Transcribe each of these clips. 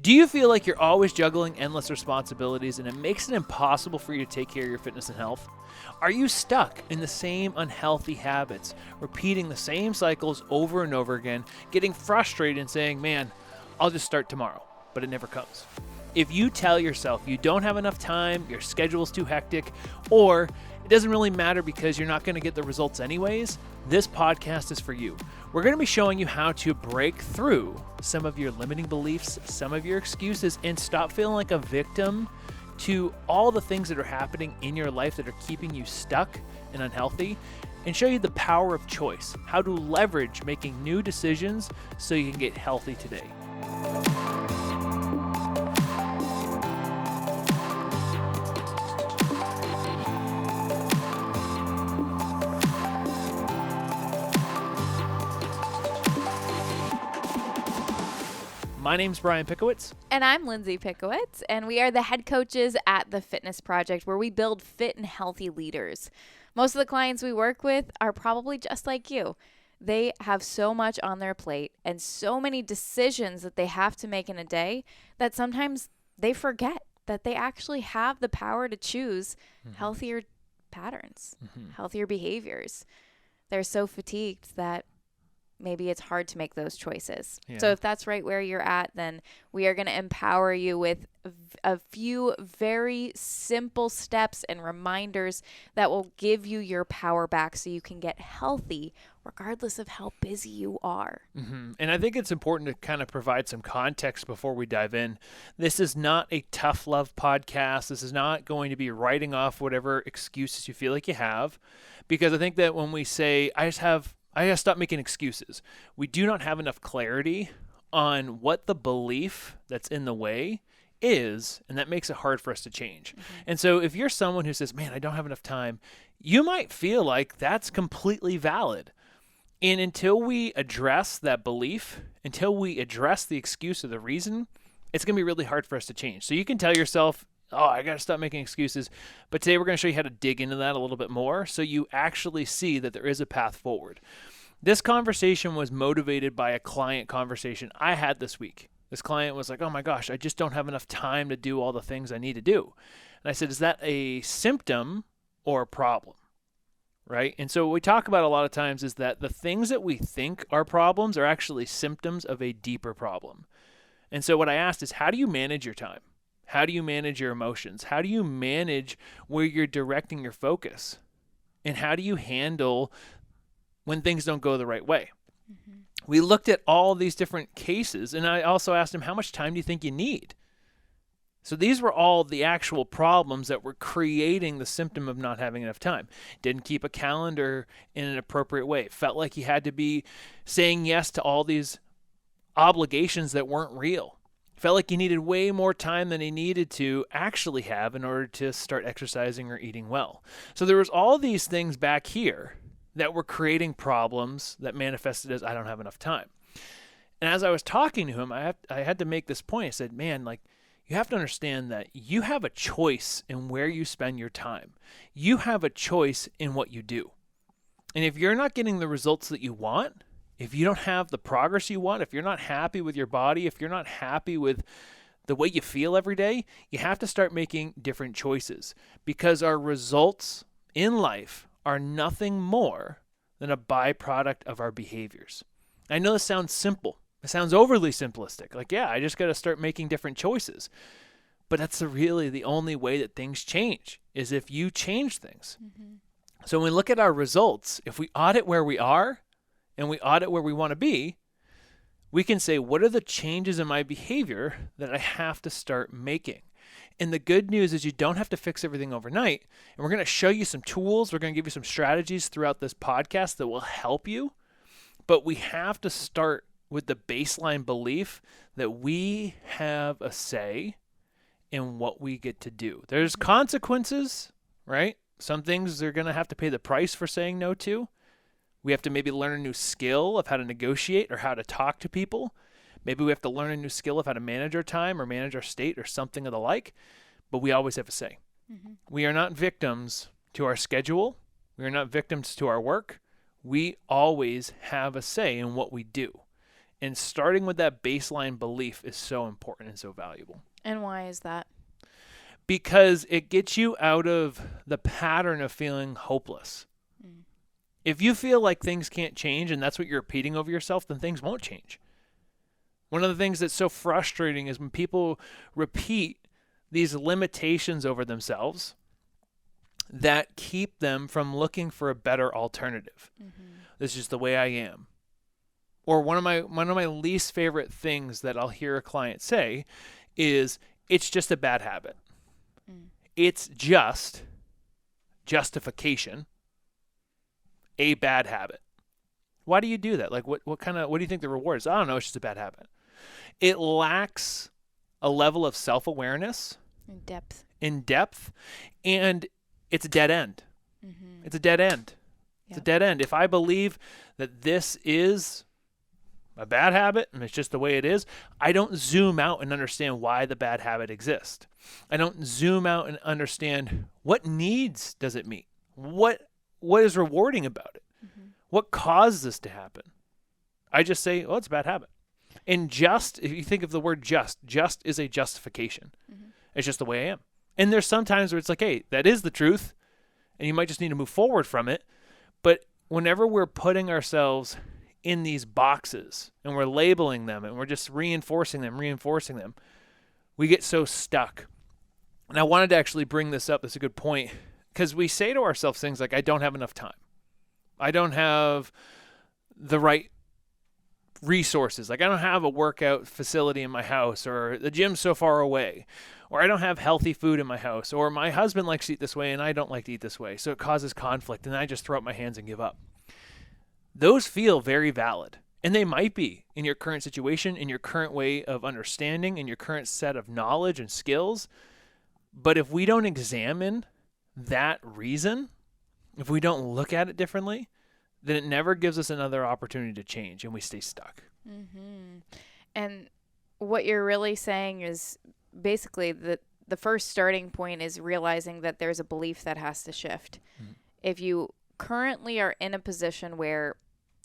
Do you feel like you're always juggling endless responsibilities and it makes it impossible for you to take care of your fitness and health? Are you stuck in the same unhealthy habits, repeating the same cycles over and over again, getting frustrated and saying, man, I'll just start tomorrow, but it never comes? If you tell yourself you don't have enough time, your schedule's too hectic, or it doesn't really matter because you're not going to get the results anyways, this podcast is for you. We're going to be showing you how to break through some of your limiting beliefs, some of your excuses, and stop feeling like a victim to all the things that are happening in your life that are keeping you stuck and unhealthy, and show you the power of choice, how to leverage making new decisions so you can get healthy today. My name's Brian Pickowitz. And I'm Lindsay Pickowitz, and we are the head coaches at The Fitness Project, where we build fit and healthy leaders. Most of the clients we work with are probably just like you. They have so much on their plate and so many decisions that they have to make in a day that sometimes they forget that they actually have the power to choose healthier patterns, healthier behaviors. They're so fatigued that maybe it's hard to make those choices. Yeah. So if that's right where you're at, then we are going to empower you with a few very simple steps and reminders that will give you your power back so you can get healthy regardless of how busy you are. And I think it's important to kind of provide some context before we dive in. This is not a tough love podcast. This is not going to be writing off whatever excuses you feel like you have, because I think that when we say, I gotta stop making excuses, we do not have enough clarity on what the belief that's in the way is, and that makes it hard for us to change. And so if you're someone who says, man, I don't have enough time, you might feel like that's completely valid. And until we address that belief, until we address the excuse or the reason, it's going to be really hard for us to change. So you can tell yourself, oh, I got to stop making excuses. But today we're going to show you how to dig into that a little bit more so you actually see that there is a path forward. This conversation was motivated by a client conversation I had this week. This client was like, oh my gosh, I just don't have enough time to do all the things I need to do. And I said, is that a symptom or a problem? Right? And so what we talk about a lot of times is that the things that we think are problems are actually symptoms of a deeper problem. And so what I asked is, how do you manage your time? How do you manage your emotions? How do you manage where you're directing your focus? And how do you handle when things don't go the right way? We looked at all these different cases, and I also asked him, how much time do you think you need? So these were all the actual problems that were creating the symptom of not having enough time. Didn't keep a calendar in an appropriate way. Felt like he had to be saying yes to all these obligations that weren't real. Felt like he needed way more time than he needed to actually have in order to start exercising or eating well. So there was all these things back here that were creating problems that manifested as I don't have enough time. And as I was talking to him, I had to make this point. I said, man, like, you have to understand that you have a choice in where you spend your time. You have a choice in what you do. And if you're not getting the results that you want, if you don't have the progress you want, if you're not happy with your body, if you're not happy with the way you feel every day, you have to start making different choices, because our results in life are nothing more than a byproduct of our behaviors. I know this sounds simple. It sounds overly simplistic. Like, yeah, I just got to start making different choices. But that's really the only way that things change, is if you change things. So when we look at our results, if we audit where we are and we audit where we want to be, we can say, what are the changes in my behavior that I have to start making? And the good news is you don't have to fix everything overnight. And we're going to show you some tools. We're going to give you some strategies throughout this podcast that will help you. But we have to start with the baseline belief that we have a say in what we get to do. There's consequences, right? Some things they're going to have to pay the price for saying no to. We have to maybe learn a new skill of how to negotiate or how to talk to people. Maybe we have to learn a new skill of how to manage our time or manage our state or something of the like, but we always have a say. We are not victims to our schedule. We are not victims to our work. We always have a say in what we do. And starting with that baseline belief is so important and so valuable. And why is that? Because it gets you out of the pattern of feeling hopeless. If you feel like things can't change and that's what you're repeating over yourself, then things won't change. One of the things that's so frustrating is when people repeat these limitations over themselves that keep them from looking for a better alternative. This is just the way I am. Or one of my least favorite things that I'll hear a client say is, it's just a bad habit. It's just justification, a bad habit. Why do you do that? Like what do you think the reward is? I don't know, it's just a bad habit. It lacks a level of self-awareness in depth, and it's a dead end. It's a dead end. It's a dead end. If I believe that this is a bad habit and it's just the way it is, I don't zoom out and understand why the bad habit exists. I don't zoom out and understand what needs does it meet. What is rewarding about it? What caused this to happen? I just say, oh, it's a bad habit. And if you think of the word just is a justification. It's just the way I am. And there's some times where it's like, hey, that is the truth, and you might just need to move forward from it. But whenever we're putting ourselves in these boxes and we're labeling them and we're just reinforcing them, we get so stuck. And I wanted to actually bring this up. That's a good point. Because we say to ourselves things like, I don't have enough time. I don't have the right resources. Like I don't have a workout facility in my house, or the gym's so far away, or I don't have healthy food in my house, or my husband likes to eat this way and I don't like to eat this way. So it causes conflict and I just throw up my hands and give up. Those feel very valid. And they might be in your current situation, in your current way of understanding, in your current set of knowledge and skills. But if we don't examine that reason, if we don't look at it differently, then it never gives us another opportunity to change and we stay stuck. And what you're really saying is basically the first starting point is realizing that there's a belief that has to shift. If you currently are in a position where,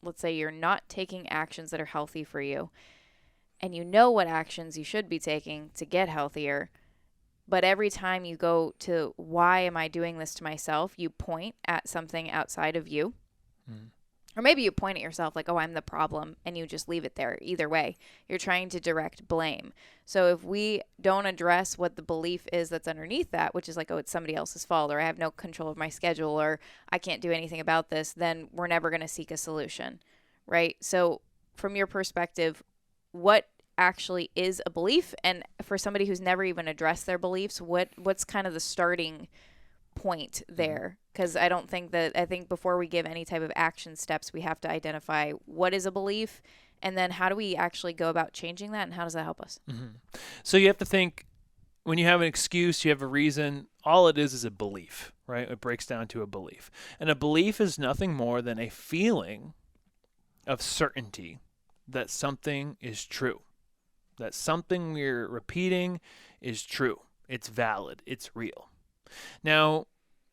let's say, you're not taking actions that are healthy for you, and you know what actions you should be taking to get healthier, but every time you go to, why am I doing this to myself, you point at something outside of you. Or maybe you point at yourself like, oh, I'm the problem, and you just leave it there. Either way, you're trying to direct blame. So if we don't address what the belief is that's underneath that, which is like, oh, it's somebody else's fault, or I have no control of my schedule, or I can't do anything about this, then we're never going to seek a solution, right? So from your perspective, what actually is a belief? And for somebody who's never even addressed their beliefs, what's kind of the starting point there? Because I think before we give any type of action steps, we have to identify what is a belief, and then how do we actually go about changing that, and how does that help us? So you have to think, when you have an excuse, you have a reason, all it is a belief, right? It breaks down to a belief. And a belief is nothing more than a feeling of certainty that something is true, that something we're repeating is true. It's valid. It's real. Now,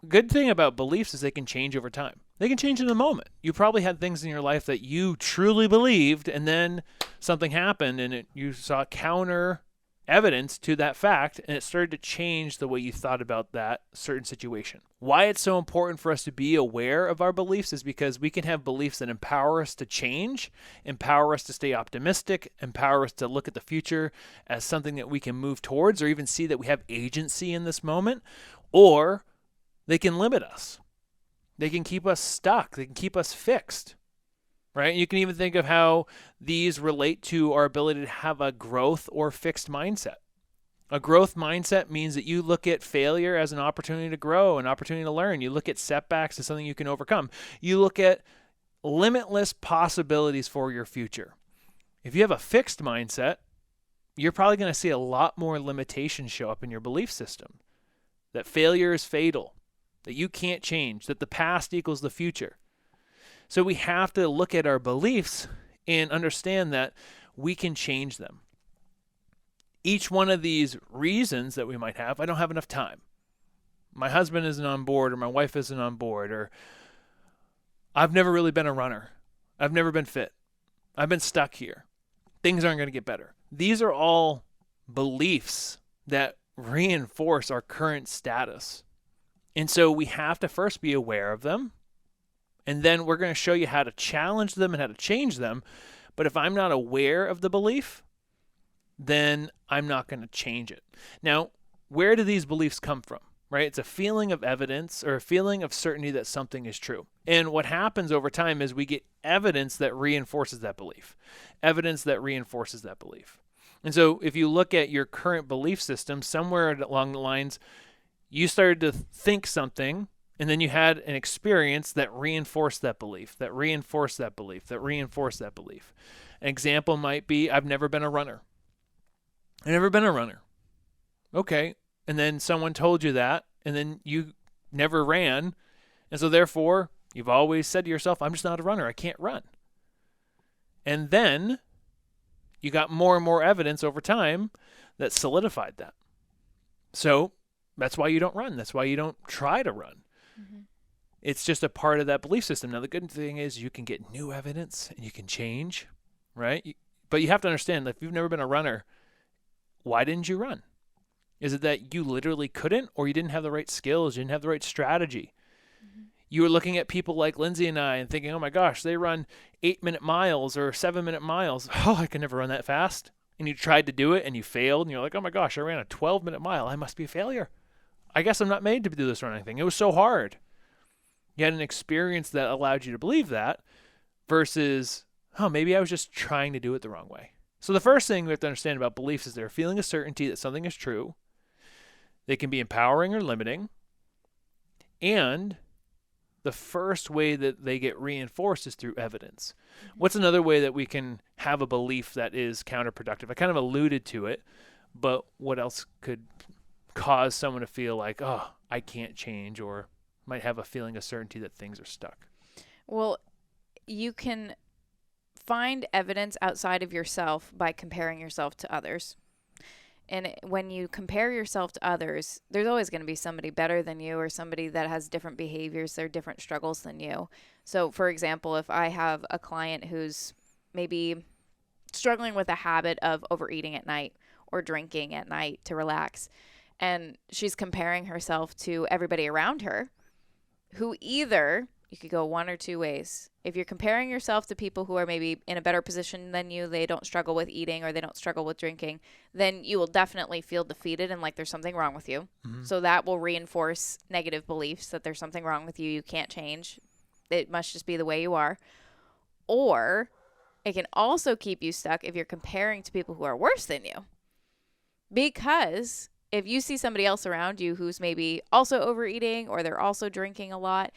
good thing about beliefs is they can change over time. They can change in a moment. You probably had things in your life that you truly believed, and then something happened and you saw counter evidence to that fact, and it started to change the way you thought about that certain situation. Why it's so important for us to be aware of our beliefs is because we can have beliefs that empower us to change, empower us to stay optimistic, empower us to look at the future as something that we can move towards, or even see that we have agency in this moment, or they can limit us. They can keep us stuck. They can keep us fixed, right? You can even think of how these relate to our ability to have a growth or fixed mindset. A growth mindset means that you look at failure as an opportunity to grow, an opportunity to learn. You look at setbacks as something you can overcome. You look at limitless possibilities for your future. If you have a fixed mindset, you're probably going to see a lot more limitations show up in your belief system. That failure is fatal, that you can't change, that the past equals the future. So we have to look at our beliefs and understand that we can change them. Each one of these reasons that we might have, I don't have enough time. My husband isn't on board, or my wife isn't on board, or I've never really been a runner. I've never been fit. I've been stuck here. things aren't going to get better. These are all beliefs that reinforce our current status. And so we have to first be aware of them. And then we're going to show you how to challenge them and how to change them. But if I'm not aware of the belief, then I'm not going to change it. Now, where do these beliefs come from? Right? It's a feeling of evidence or a feeling of certainty that something is true. And what happens over time is we get evidence that reinforces that belief. Evidence that reinforces that belief. And so if you look at your current belief system, somewhere along the lines, you started to think something, and then you had an experience that reinforced that belief, that reinforced that belief, that reinforced that belief. An example might be, I've never been a runner. I've never been a runner. Okay. And then someone told you that, and then you never ran. And so therefore, you've always said to yourself, I'm just not a runner. I can't run. And then you got more and more evidence over time that solidified that. So that's why you don't run. That's why you don't try to run. Mm-hmm. It's just a part of that belief system. Now, the good thing is you can get new evidence and you can change, right? But you have to understand that if you've never been a runner, why didn't you run? Is it that you literally couldn't, or you didn't have the right skills, you didn't have the right strategy? Mm-hmm. You were looking at people like Lindsay and I and thinking, oh my gosh, they run 8-minute miles or 7-minute miles. Oh, I could never run that fast. And you tried to do it and you failed, and you're like, oh my gosh, I ran a 12-minute mile. I must be a failure. I guess I'm not made to do this running thing. It was so hard. You had an experience that allowed you to believe that versus, oh, maybe I was just trying to do it the wrong way. So the first thing we have to understand about beliefs is they're a feeling of certainty that something is true. They can be empowering or limiting. And the first way that they get reinforced is through evidence. What's another way that we can have a belief that is counterproductive? I kind of alluded to it, but what else could cause someone to feel like, oh, I can't change, or might have a feeling of certainty that things are stuck? Well, you can find evidence outside of yourself by comparing yourself to others. And when you compare yourself to others, there's always going to be somebody better than you or somebody that has different behaviors or different struggles than you. So, for example, if I have a client who's maybe struggling with a habit of overeating at night or drinking at night to relax, and she's comparing herself to everybody around her, who either, you could go one or two ways. If you're comparing yourself to people who are maybe in a better position than you, they don't struggle with eating or they don't struggle with drinking, then you will definitely feel defeated and like there's something wrong with you. Mm-hmm. So that will reinforce negative beliefs that there's something wrong with you. You can't change. It must just be the way you are. Or it can also keep you stuck if you're comparing to people who are worse than you. Because if you see somebody else around you who's maybe also overeating or they're also drinking a lot,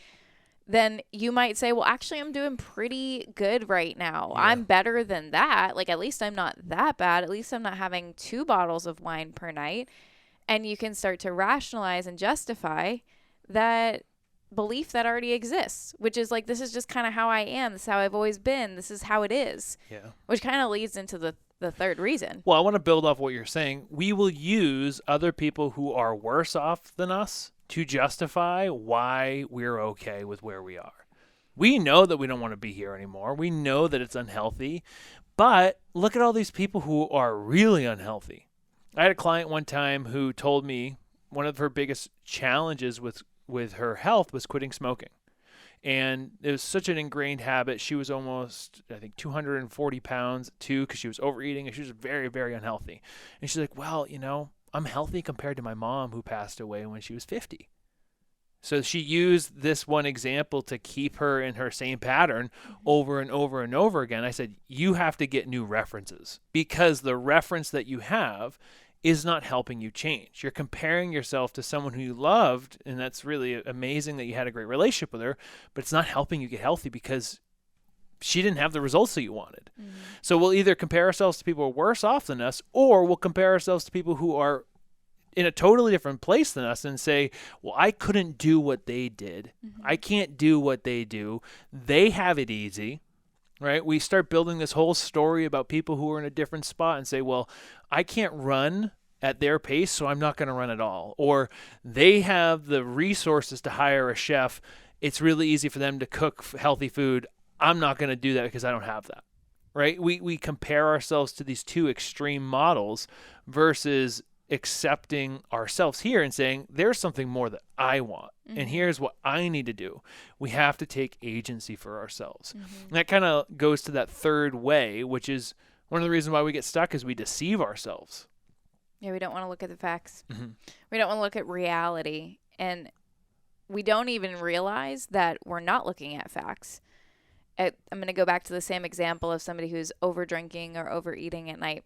then you might say, well, actually, I'm doing pretty good right now. Yeah. I'm better than that. Like, at least I'm not that bad. At least I'm not having 2 bottles of wine per night. And you can start to rationalize and justify that belief that already exists, which is like, this is just kind of how I am. This is how I've always been. This is how it is. Yeah. Which kind of leads into the third reason. Well, I want to build off what you're saying. We will use other people who are worse off than us to justify why we're okay with where we are. We know that we don't want to be here anymore. We know that it's unhealthy, but look at all these people who are really unhealthy. I had a client one time who told me one of her biggest challenges with her health was quitting smoking. And it was such an ingrained habit. She was almost, I think, 240 pounds too, because she was overeating and she was very, very unhealthy. And she's like, well, I'm healthy compared to my mom who passed away when she was 50. So she used this one example to keep her in her same pattern over and over and over again. I said, you have to get new references, because the reference that you have is not helping you change. You're comparing yourself to someone who you loved, and that's really amazing that you had a great relationship with her, but it's not helping you get healthy because she didn't have the results that you wanted. Mm-hmm. So we'll either compare ourselves to people who are worse off than us, or we'll compare ourselves to people who are in a totally different place than us and say, well, I couldn't do what they did. Mm-hmm. I can't do what they do. They have it easy, right? We start building this whole story about people who are in a different spot and say, well, I can't run at their pace, so I'm not going to run at all. Or they have the resources to hire a chef. It's really easy for them to cook healthy food. I'm not going to do that because I don't have that. right? We compare ourselves to these two extreme models versus accepting ourselves here and saying, there's something more that I want. And here's what I need to do. We have to take agency for ourselves. And that kind of goes to that third way, which is one of the reasons why we get stuck is we deceive ourselves. Yeah, we don't want to look at the facts. We don't want to look at reality. And we don't even realize that we're not looking at facts. I'm going to go back to the same example of somebody who's over drinking or overeating at night.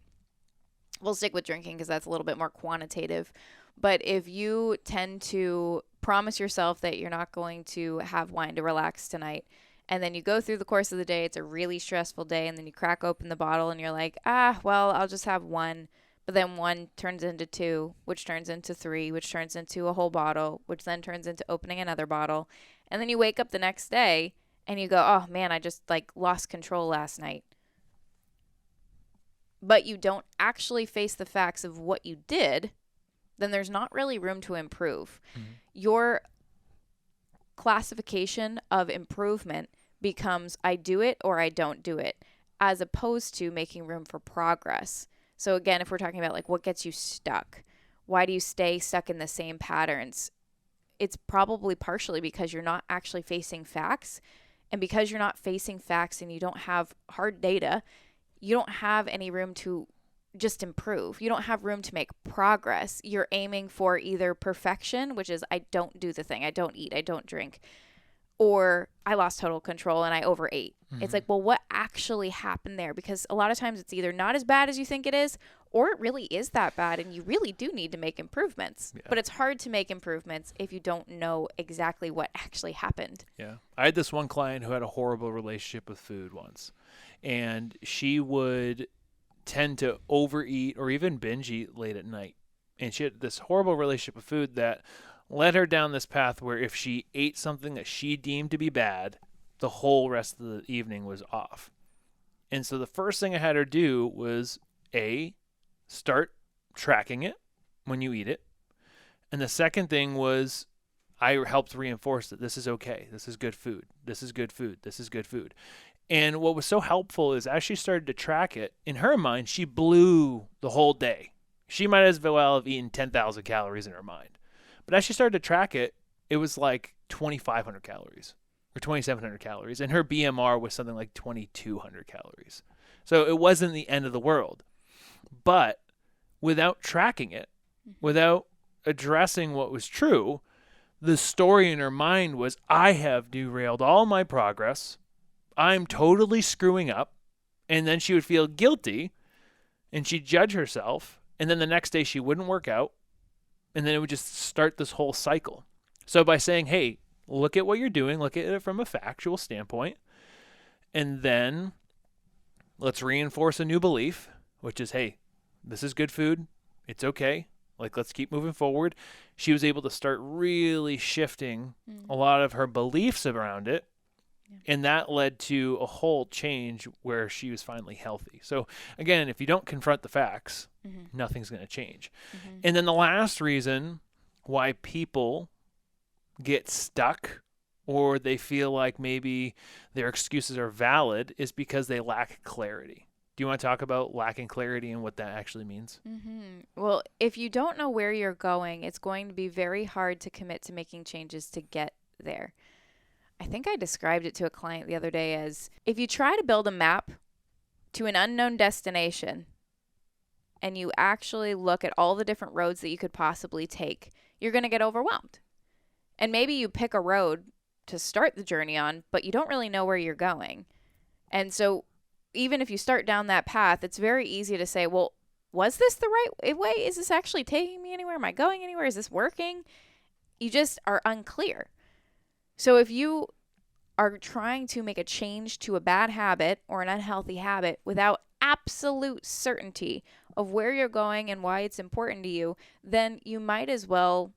We'll stick with drinking because that's a little bit more quantitative. But if you tend to promise yourself that you're not going to have wine to relax tonight, and then you go through the course of the day, it's a really stressful day, and then you crack open the bottle and you're like, well, I'll just have one. But then one turns into two, which turns into three, which turns into a whole bottle, which then turns into opening another bottle. And then you wake up the next day and you go, oh man, I just lost control last night. But you don't actually face the facts of what you did, then there's not really room to improve. Your classification of improvement becomes I do it or I don't do it, as opposed to making room for progress. So again, if we're talking about what gets you stuck, why do you stay stuck in the same patterns? It's probably partially because you're not actually facing facts. And because you're not facing facts and you don't have hard data, you don't have any room to just improve. You don't have room to make progress. You're aiming for either perfection, which is I don't do the thing, I don't eat, I don't drink, or I lost total control and I overate. It's well, what actually happened there? Because a lot of times it's either not as bad as you think it is, or it really is that bad and you really do need to make improvements. Yeah. But it's hard to make improvements if you don't know exactly what actually happened. Yeah. I had this one client who had a horrible relationship with food once, and she would tend to overeat or even binge eat late at night. And she had this horrible relationship with food that led her down this path where if she ate something that she deemed to be bad, the whole rest of the evening was off. And so the first thing I had her do was start tracking it when you eat it. And the second thing was I helped reinforce that this is okay. This is good food. This is good food. This is good food. And what was so helpful is as she started to track it, in her mind, she blew the whole day. She might as well have eaten 10,000 calories in her mind. But as she started to track it, it was like 2,500 calories or 2,700 calories. And her BMR was something like 2,200 calories. So it wasn't the end of the world. But without tracking it, without addressing what was true, the story in her mind was, I have derailed all my progress. I'm totally screwing up. And then she would feel guilty and she'd judge herself. And then the next day she wouldn't work out. And then it would just start this whole cycle. So by saying, hey, look at what you're doing, look at it from a factual standpoint, and then let's reinforce a new belief, which is, hey, this is good food. It's okay. Let's keep moving forward. She was able to start really shifting a lot of her beliefs around it. Yeah. And that led to a whole change where she was finally healthy. So again, if you don't confront the facts, nothing's going to change. And then the last reason why people get stuck or they feel like maybe their excuses are valid is because they lack clarity. Do you want to talk about lacking clarity and what that actually means? Well, if you don't know where you're going, it's going to be very hard to commit to making changes to get there. I think I described it to a client the other day as if you try to build a map to an unknown destination and you actually look at all the different roads that you could possibly take, you're going to get overwhelmed. And maybe you pick a road to start the journey on, but you don't really know where you're going. And so even if you start down that path, it's very easy to say, well, was this the right way? Is this actually taking me anywhere? Am I going anywhere? Is this working? You just are unclear. So if you are trying to make a change to a bad habit or an unhealthy habit without absolute certainty of where you're going and why it's important to you, then you might as well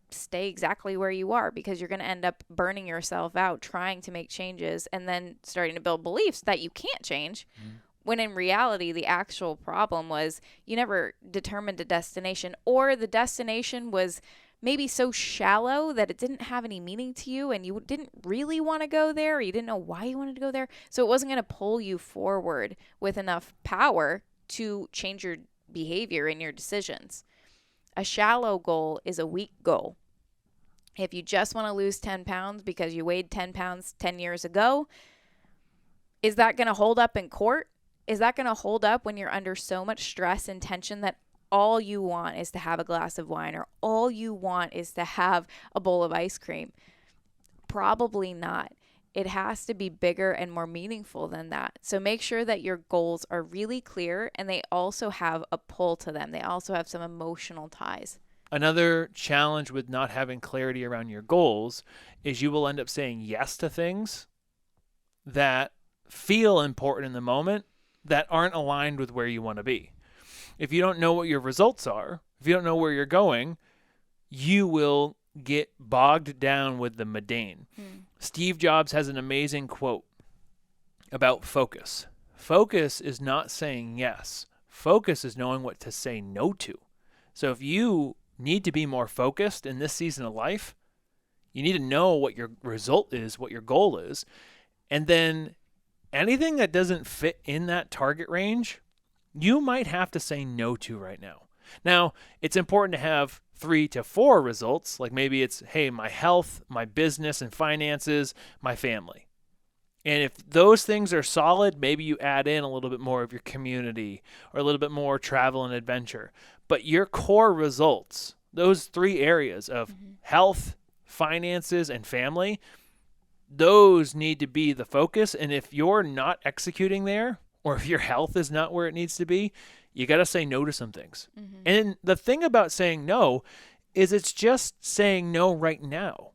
stay exactly where you are, because you're going to end up burning yourself out trying to make changes and then starting to build beliefs that you can't change. When in reality, the actual problem was you never determined a destination, or the destination was maybe so shallow that it didn't have any meaning to you and you didn't really want to go there, or you didn't know why you wanted to go there. So it wasn't going to pull you forward with enough power to change your behavior and your decisions. A shallow goal is a weak goal. If you just want to lose 10 pounds because you weighed 10 pounds 10 years ago, is that going to hold up in court? Is that going to hold up when you're under so much stress and tension that all you want is to have a glass of wine, or all you want is to have a bowl of ice cream? Probably not. It has to be bigger and more meaningful than that. So make sure that your goals are really clear and they also have a pull to them. They also have some emotional ties. Another challenge with not having clarity around your goals is you will end up saying yes to things that feel important in the moment that aren't aligned with where you want to be. If you don't know what your results are, if you don't know where you're going, you will get bogged down with the mundane. Steve Jobs has an amazing quote about focus. Focus is not saying yes. Focus is knowing what to say no to. So if you need to be more focused in this season of life, you need to know what your result is, what your goal is, and then anything that doesn't fit in that target range, you might have to say no to right now. Now, it's important to have 3 to 4 results, like maybe it's, hey, my health, my business and finances, my family. And if those things are solid, maybe you add in a little bit more of your community or a little bit more travel and adventure. But your core results, those 3 areas of health, finances, and family, those need to be the focus. And if you're not executing there, or if your health is not where it needs to be, you got to say no to some things. And the thing about saying no is it's just saying no right now.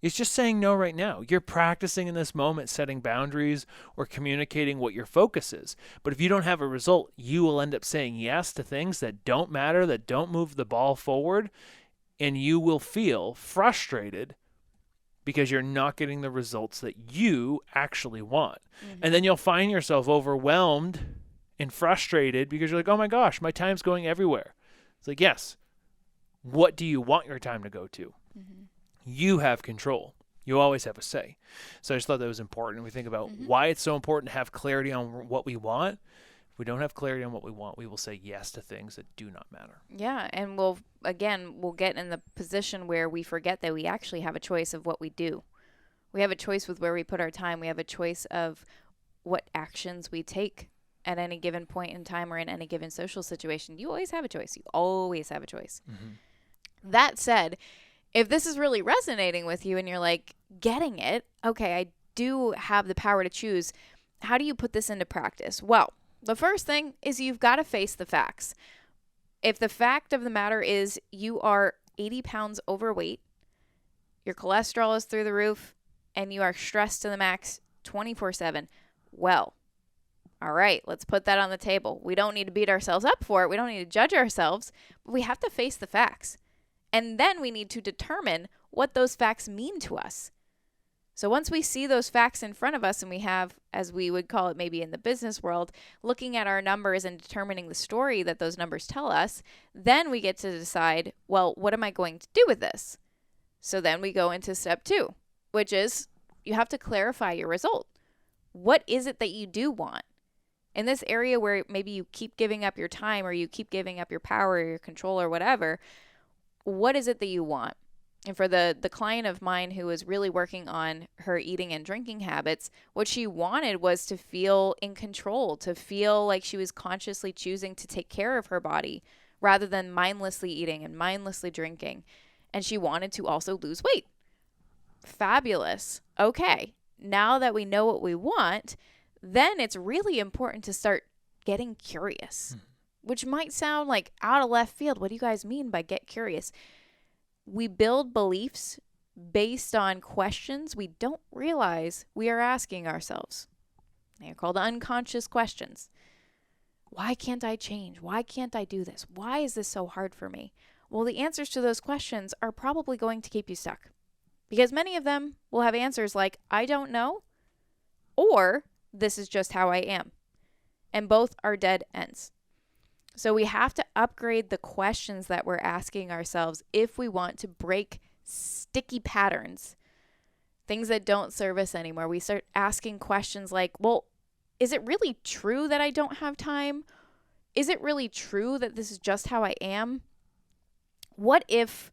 It's just saying no right now. You're practicing in this moment, setting boundaries or communicating what your focus is. But if you don't have a result, you will end up saying yes to things that don't matter, that don't move the ball forward, and you will feel frustrated because you're not getting the results that you actually want. And then you'll find yourself overwhelmed and frustrated because you're like, oh my gosh, my time's going everywhere. It's like, yes, what do you want your time to go to? You have control. You always have a say. So I just thought that was important. We think about why it's so important to have clarity on what we want. If we don't have clarity on what we want, we will say yes to things that do not matter. Yeah, and we'll get in the position where we forget that we actually have a choice of what we do. We have a choice with where we put our time. We have a choice of what actions we take at any given point in time or in any given social situation. You always have a choice. You always have a choice. That said, if this is really resonating with you and you're like getting it, okay, I do have the power to choose. How do you put this into practice? Well, the first thing is you've got to face the facts. If the fact of the matter is you are 80 pounds overweight, your cholesterol is through the roof, and you are stressed to the max 24/7, well, all right, let's put that on the table. We don't need to beat ourselves up for it. We don't need to judge ourselves, but we have to face the facts. And then we need to determine what those facts mean to us. So once we see those facts in front of us and we have, as we would call it maybe in the business world, looking at our numbers and determining the story that those numbers tell us, then we get to decide, well, what am I going to do with this? So then we go into step 2, which is you have to clarify your result. What is it that you do want? In this area where maybe you keep giving up your time or you keep giving up your power or your control or whatever, what is it that you want? And for the client of mine who was really working on her eating and drinking habits, what she wanted was to feel in control, to feel like she was consciously choosing to take care of her body rather than mindlessly eating and mindlessly drinking. And she wanted to also lose weight. Fabulous. Okay, now that we know what we want, then it's really important to start getting curious, which might sound like out of left field. What do you guys mean by get curious? We build beliefs based on questions we don't realize we are asking ourselves. They're called unconscious questions. Why can't I change? Why can't I do this? Why is this so hard for me? Well, the answers to those questions are probably going to keep you stuck because many of them will have answers like, I don't know, or this is just how I am. And both are dead ends. So we have to upgrade the questions that we're asking ourselves if we want to break sticky patterns, things that don't serve us anymore. We start asking questions like, well, is it really true that I don't have time? Is it really true that this is just how I am? What if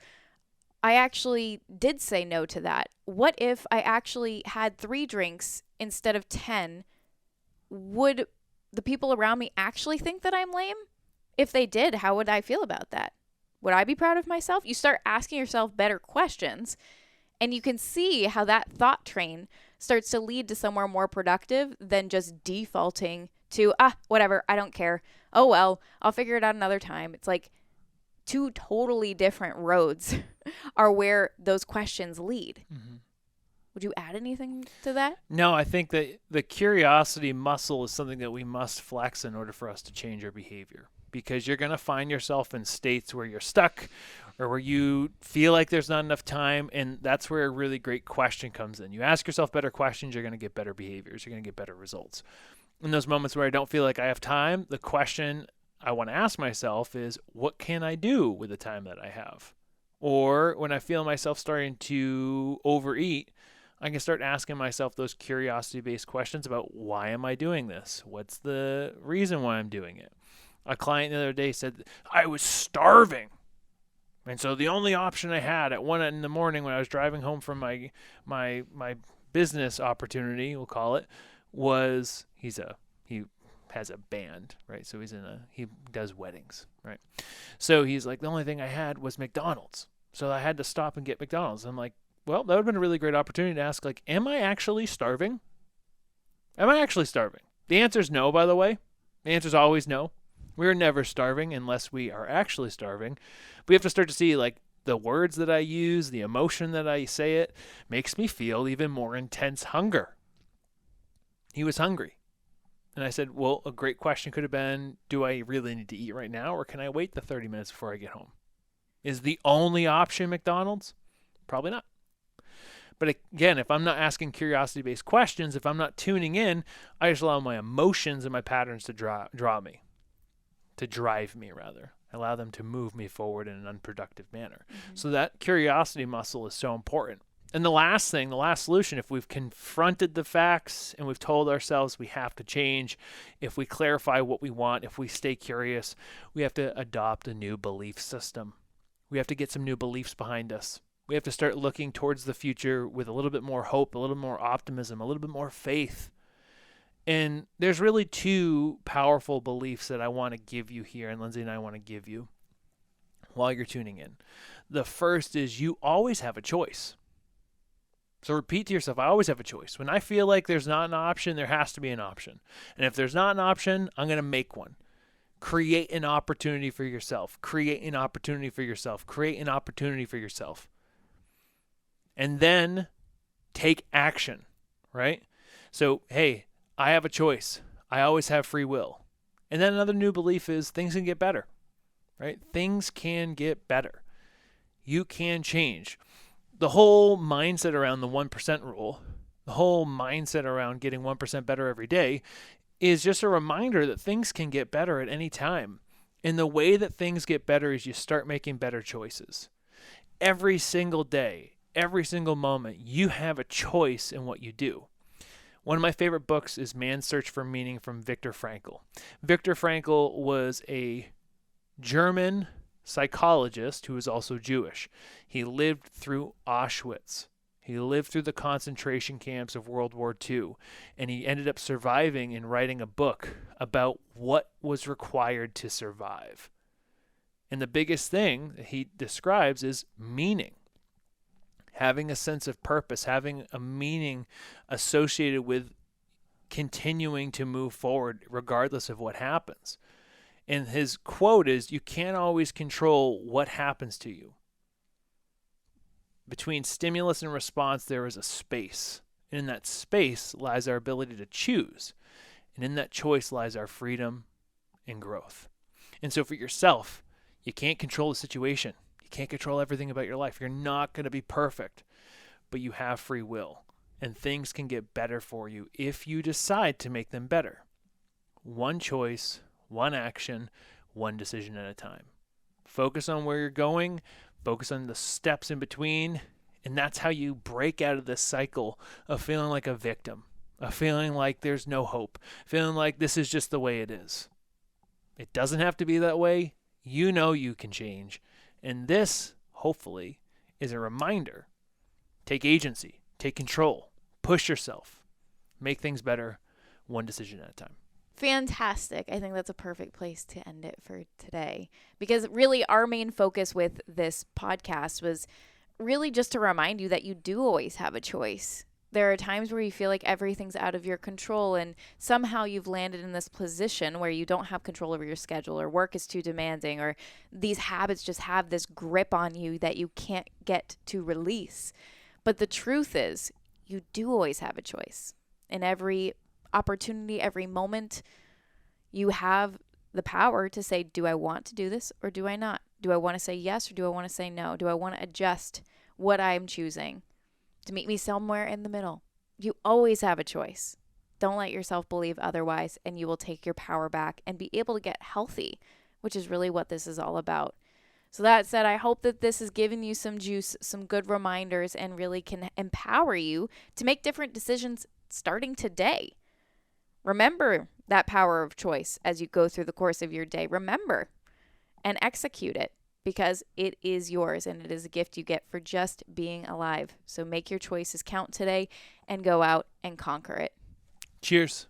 I actually did say no to that? What if I actually had 3 drinks instead of 10? Would the people around me actually think that I'm lame? If they did, how would I feel about that? Would I be proud of myself? You start asking yourself better questions, and you can see how that thought train starts to lead to somewhere more productive than just defaulting to, whatever, I don't care. Oh, well, I'll figure it out another time. It's like 2 totally different roads are where those questions lead. Mm-hmm. Would you add anything to that? No, I think that the curiosity muscle is something that we must flex in order for us to change our behavior, because you're going to find yourself in states where you're stuck or where you feel like there's not enough time, and that's where a really great question comes in. You ask yourself better questions, you're going to get better behaviors, you're going to get better results. In those moments where I don't feel like I have time, the question I want to ask myself is, what can I do with the time that I have? Or when I feel myself starting to overeat, I can start asking myself those curiosity-based questions about, why am I doing this? What's the reason why I'm doing it? A client the other day said, I was starving. And so the only option I had at 1 in the morning when I was driving home from my business opportunity, we'll call it, was he has a band, right? So he does weddings, right? So he's like, the only thing I had was McDonald's. So I had to stop and get McDonald's. I'm like, well, that would have been a really great opportunity to ask, like, am I actually starving? Am I actually starving? The answer is no, by the way. The answer is always no. We're never starving unless we are actually starving. We have to start to see, like, the words that I use, the emotion that I say it, makes me feel even more intense hunger. He was hungry. And I said, well, a great question could have been, do I really need to eat right now, or can I wait the 30 minutes before I get home? Is the only option McDonald's? Probably not. But again, if I'm not asking curiosity-based questions, if I'm not tuning in, I just allow my emotions and my patterns to drive me. I allow them to move me forward in an unproductive manner. Mm-hmm. So that curiosity muscle is so important. And the last solution, if we've confronted the facts and we've told ourselves we have to change, if we clarify what we want, if we stay curious, we have to adopt a new belief system. We have to get some new beliefs behind us. We have to start looking towards the future with a little bit more hope, a little more optimism, a little bit more faith. And there's really 2 powerful beliefs that I want to give you here, and Lindsay and I want to give you while you're tuning in. The first is, you always have a choice. So repeat to yourself, I always have a choice. When I feel like there's not an option, there has to be an option. And if there's not an option, I'm going to make one. Create an opportunity for yourself. Create an opportunity for yourself. Create an opportunity for yourself. And then take action, right? So, hey, I have a choice. I always have free will. And then another new belief is, things can get better, right? Things can get better. You can change. The whole mindset around the 1% rule, the whole mindset around getting 1% better every day, is just a reminder that things can get better at any time. And the way that things get better is you start making better choices. Every single day, every single moment, you have a choice in what you do. One of my favorite books is Man's Search for Meaning from Viktor Frankl. Viktor Frankl was a German psychologist who was also Jewish. He lived through Auschwitz. He lived through the concentration camps of World War II, and he ended up surviving and writing a book about what was required to survive. And the biggest thing that he describes is meaning. Having a sense of purpose, having a meaning associated with continuing to move forward regardless of what happens. And his quote is, you can't always control what happens to you. Between stimulus and response, there is a space. And in that space lies our ability to choose. And in that choice lies our freedom and growth. And so for yourself, you can't control the situation. You can't control everything about your life. You're not going to be perfect, but you have free will. And things can get better for you if you decide to make them better. One choice, one action, one decision at a time. Focus on where you're going, focus on the steps in between, and that's how you break out of this cycle of feeling like a victim, of feeling like there's no hope, feeling like this is just the way it is. It doesn't have to be that way. You know you can change. And this, hopefully, is a reminder. Take agency, take control, push yourself, make things better, one decision at a time. Fantastic. I think that's a perfect place to end it for today, because really our main focus with this podcast was really just to remind you that you do always have a choice. There are times where you feel like everything's out of your control and somehow you've landed in this position where you don't have control over your schedule, or work is too demanding, or these habits just have this grip on you that you can't get to release. But the truth is, you do always have a choice. In every opportunity, every moment, you have the power to say, do I want to do this or do I not? Do I want to say yes or do I want to say no? Do I want to adjust what I'm choosing to meet me somewhere in the middle? You always have a choice. Don't let yourself believe otherwise, and you will take your power back and be able to get healthy, which is really what this is all about. So that said, I hope that this has given you some juice, some good reminders, and really can empower you to make different decisions starting today. Remember that power of choice as you go through the course of your day. Remember and execute it, because it is yours and it is a gift you get for just being alive. So make your choices count today and go out and conquer it. Cheers.